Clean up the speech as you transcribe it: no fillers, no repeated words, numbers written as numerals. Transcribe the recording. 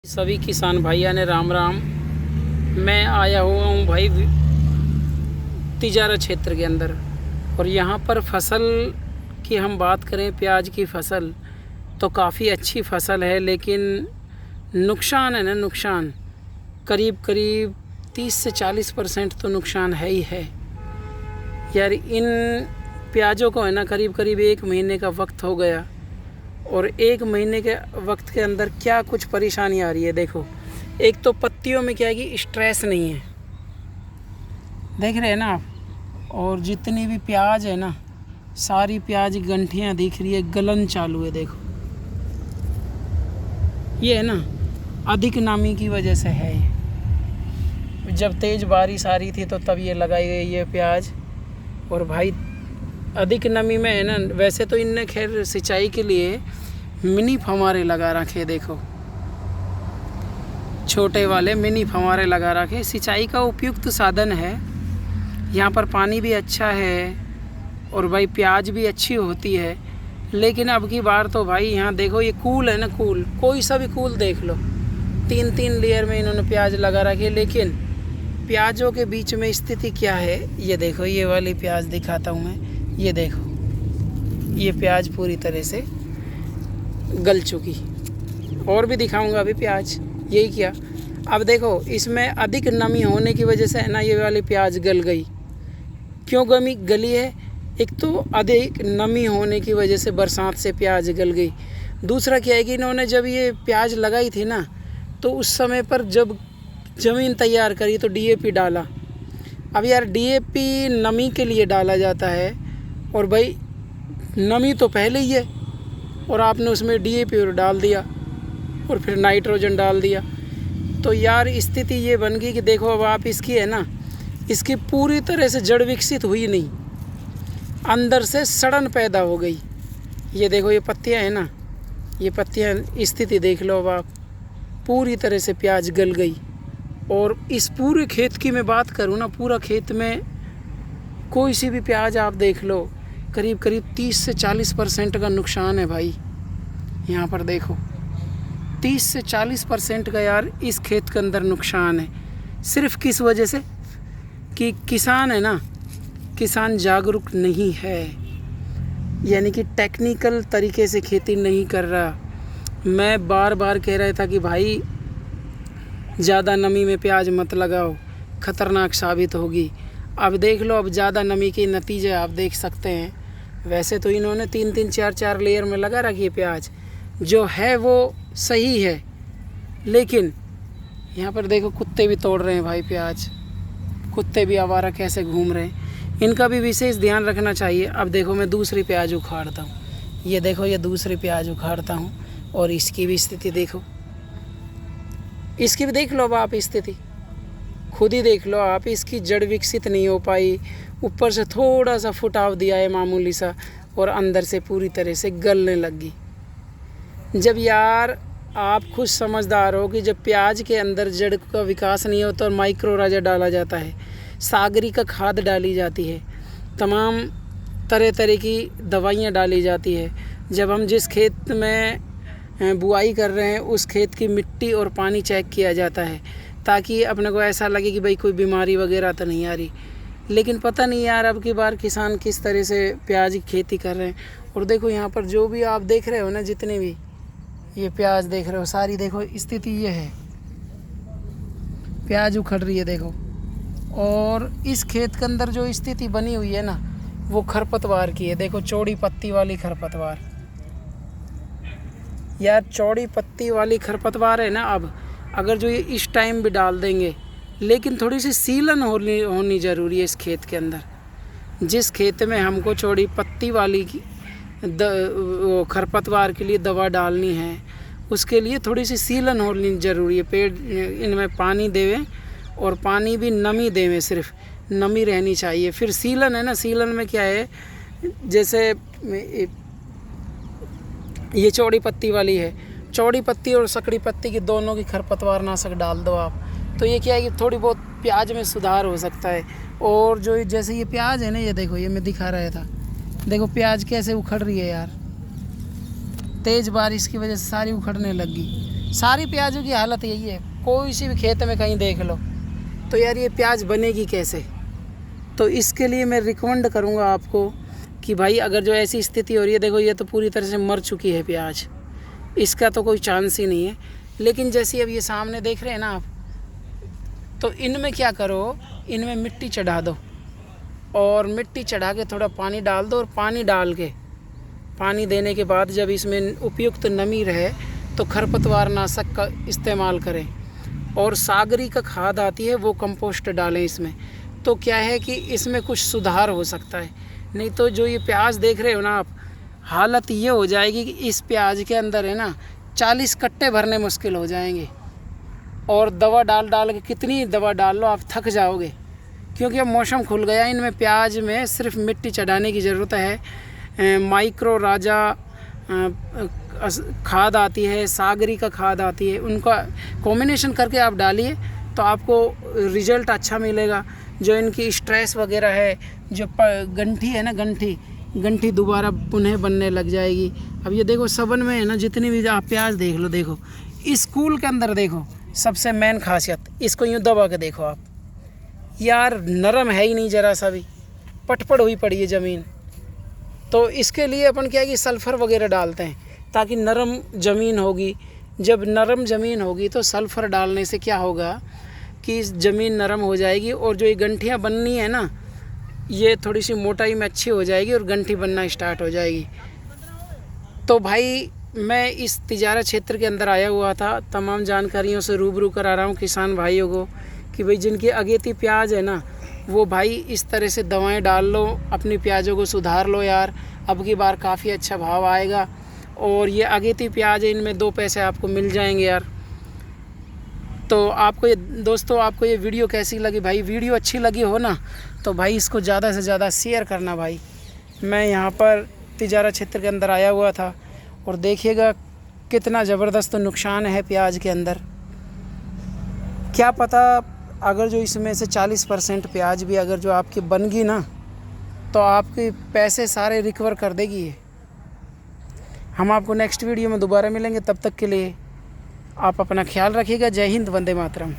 सभी किसान भाइयों ने राम राम। मैं आया हुआ हूँ भाई तिजारा क्षेत्र के अंदर, और यहाँ पर फसल की हम बात करें, प्याज की फसल तो काफ़ी अच्छी फसल है, लेकिन नुकसान है ना, नुकसान करीब करीब 30 से 40% तो नुकसान है ही है यार। इन प्याज़ों को है ना करीब करीब 1 महीने का वक्त हो गया, और 1 महीने के वक्त के अंदर क्या कुछ परेशानी आ रही है। देखो, एक तो पत्तियों में क्या है कि स्ट्रेस नहीं है, देख रहे हैं ना आप, और जितनी भी प्याज है ना, सारी प्याज गंठियाँ दिख रही है, गलन चालू है। देखो ये है ना, अधिक नमी की वजह से है। जब तेज़ बारिश आ रही थी तो तब ये लगाई गई ये प्याज, और भाई अधिक नमी में है ना, वैसे तो इनने खैर सिंचाई के लिए मिनी फव्वारे लगा रखे। देखो छोटे वाले मिनी फव्वारे लगा रखे, सिंचाई का उपयुक्त साधन है। यहाँ पर पानी भी अच्छा है और भाई प्याज भी अच्छी होती है। लेकिन अब की बार तो भाई यहाँ देखो, ये कूल है ना, कूल कोई सा भी कूल देख लो, 3-3 लेयर में इन्होंने प्याज लगा रखे। लेकिन प्याजों के बीच में स्थिति क्या है, ये देखो, ये वाली प्याज दिखाता हूँ मैं। ये देखो, ये प्याज पूरी तरह से गल चुकी, और भी दिखाऊंगा अभी प्याज। यही किया। अब देखो, इसमें अधिक नमी होने की वजह से है ना, ये वाली प्याज गल गई। क्यों गली है? एक तो अधिक नमी होने की वजह से बरसात से प्याज गल गई। दूसरा क्या है कि इन्होंने जब ये प्याज लगाई थी ना, तो उस समय पर जब ज़मीन तैयार करी तो डीएपी डाला। अब यार डीएपी नमी के लिए डाला जाता है, और भाई नमी तो पहले ही है, और आपने उसमें डीएपी डाल दिया और फिर नाइट्रोजन डाल दिया। तो यार स्थिति ये बन गई कि देखो, अब आप इसकी है ना, इसकी पूरी तरह से जड़ विकसित हुई नहीं, अंदर से सड़न पैदा हो गई। ये देखो, ये पत्तियां है ना, ये पत्तियां, स्थिति देख लो अब आप, पूरी तरह से प्याज गल गई। और इस पूरे खेत की मैं बात करूँ ना, पूरा खेत में कोई सी भी प्याज आप देख लो, करीब करीब 30 से 40% का नुकसान है भाई। यहाँ पर देखो, 30 से 40% का यार इस खेत के अंदर नुकसान है। सिर्फ किस वजह से कि किसान है ना, किसान जागरूक नहीं है, यानी कि टेक्निकल तरीके से खेती नहीं कर रहा। मैं बार बार कह रहा था कि भाई ज़्यादा नमी में प्याज मत लगाओ, ख़तरनाक साबित होगी। अब देख लो, अब ज़्यादा नमी के नतीजे आप देख सकते हैं। वैसे तो इन्होंने 3-3, 4-4 लेयर में लगा रखी है प्याज, जो है वो सही है। लेकिन यहाँ पर देखो, कुत्ते भी तोड़ रहे हैं भाई प्याज, कुत्ते भी आवारा कैसे घूम रहे हैं, इनका भी विशेष ध्यान रखना चाहिए। अब देखो, मैं दूसरी प्याज उखाड़ता हूँ। ये देखो, ये दूसरी प्याज उखाड़ता हूँ, और इसकी भी स्थिति देखो, इसकी भी देख लो। अब आप स्थिति खुद ही देख लो आप, इसकी जड़ विकसित नहीं हो पाई, ऊपर से थोड़ा सा फुटाव दिया है मामूली सा, और अंदर से पूरी तरह से गलने लगी। जब यार आप खुद समझदार हो कि जब प्याज के अंदर जड़ का विकास नहीं होता, और माइक्रो राजा डाला जाता है, सागरी का खाद डाली जाती है, तमाम तरह तरह की दवाइयाँ डाली जाती है। जब हम जिस खेत में बुआई कर रहे हैं, उस खेत की मिट्टी और पानी चेक किया जाता है, ताकि अपने को ऐसा लगे कि भाई कोई बीमारी वगैरह तो नहीं आ रही। लेकिन पता नहीं यार, अब की बार किसान किस तरह से प्याज की खेती कर रहे हैं। और देखो, यहाँ पर जो भी आप देख रहे हो ना, जितने भी ये प्याज देख रहे हो, सारी देखो स्थिति ये है, प्याज उखड़ रही है देखो। और इस खेत के अंदर जो स्थिति बनी हुई है ना, वो खरपतवार की है। देखो, चौड़ी पत्ती वाली खरपतवार, यार चौड़ी पत्ती वाली खरपतवार है ना। अब अगर जो ये इस टाइम भी डाल देंगे, लेकिन थोड़ी सी सीलन होनी ज़रूरी है इस खेत के अंदर। जिस खेत में हमको चौड़ी पत्ती वाली खरपतवार के लिए दवा डालनी है, उसके लिए थोड़ी सी सीलन होनी ज़रूरी है। पेड़ इनमें पानी देवें, और पानी भी नमी देवें, सिर्फ नमी रहनी चाहिए। फिर सीलन है ना, सीलन में क्या है, जैसे ये चौड़ी पत्ती वाली है, चौड़ी पत्ती और सकड़ी पत्ती की दोनों की खरपतवार नाशक डाल दो आप, तो ये क्या है कि थोड़ी बहुत प्याज में सुधार हो सकता है। और जो जैसे ये प्याज है ना, ये देखो, ये मैं दिखा रहा था, देखो प्याज कैसे उखड़ रही है यार, तेज़ बारिश की वजह से सारी उखड़ने लगी। सारी प्याज़ों की हालत यही है, कोई सी भी खेत में कहीं देख लो। तो यार ये प्याज बनेगी कैसे? तो इसके लिए मैं रिकमेंड करूँगा आपको कि भाई अगर जो ऐसी स्थिति हो रही है, देखो ये तो पूरी तरह से मर चुकी है प्याज, इसका तो कोई चांस ही नहीं है। लेकिन जैसे अब ये सामने देख रहे हैं ना आप, तो इनमें क्या करो, इनमें मिट्टी चढ़ा दो और मिट्टी चढ़ा के थोड़ा पानी डाल दो, और पानी देने के बाद जब इसमें उपयुक्त नमी रहे तो खरपतवार नाशक का इस्तेमाल करें, और सागरी का खाद आती है वो कंपोस्ट डालें इसमें। तो क्या है कि इसमें कुछ सुधार हो सकता है, नहीं तो जो ये प्याज देख रहे हो ना आप, हालत ये हो जाएगी कि इस प्याज के अंदर है ना 40 कट्टे भरने मुश्किल हो जाएंगे। और दवा डाल के कितनी दवा डाल लो आप थक जाओगे, क्योंकि अब मौसम खुल गया। इनमें प्याज में सिर्फ मिट्टी चढ़ाने की ज़रूरत है। माइक्रो राजा खाद आती है, सागरी का खाद आती है, उनका कॉम्बिनेशन करके आप डालिए तो आपको रिज़ल्ट अच्छा मिलेगा। जो इनकी स्ट्रेस वगैरह है, जो गंठी है ना, गंठी दोबारा पुनः बनने लग जाएगी। अब ये देखो सबन में है ना, जितनी भी आप प्याज देख लो, देखो स्कूल के अंदर देखो, सबसे मेन खासियत इसको यूँ दबा के देखो आप, यार नरम है ही नहीं ज़रा सा भी, पटपड़ हुई पड़ी है ज़मीन। तो इसके लिए अपन क्या है कि सल्फ़र वगैरह डालते हैं ताकि नरम ज़मीन होगी। जब नरम ज़मीन होगी तो सल्फ़र डालने से क्या होगा कि ज़मीन नरम हो जाएगी, और जो ये गंठियाँ बननी है ना, ये थोड़ी सी मोटाई में अच्छी हो जाएगी और गंठी बनना स्टार्ट हो जाएगी। तो भाई मैं इस तिजारा क्षेत्र के अंदर आया हुआ था, तमाम जानकारियों से रूबरू करा रहा हूँ किसान भाइयों को कि भाई जिनकी अगेती प्याज है ना, वो भाई इस तरह से दवाएं डाल लो, अपनी प्याज़ों को सुधार लो यार। अब की बार काफ़ी अच्छा भाव आएगा, और ये अगेती प्याज है, इनमें 2 पैसे आपको मिल जाएंगे यार। तो आपको ये दोस्तों, आपको ये वीडियो कैसी लगी भाई? वीडियो अच्छी लगी हो ना तो भाई इसको ज़्यादा से ज़्यादा शेयर करना भाई। मैं यहाँ पर तिजारा क्षेत्र के अंदर आया हुआ था, और देखिएगा कितना ज़बरदस्त नुकसान है प्याज के अंदर। क्या पता अगर जो इसमें से 40% प्याज भी अगर जो आपकी बन गई ना, तो आपके पैसे सारे रिकवर कर देगी ये। हम आपको नेक्स्ट वीडियो में दोबारा मिलेंगे, तब तक के लिए आप अपना ख्याल रखिएगा। जय हिंद, वंदे मातरम।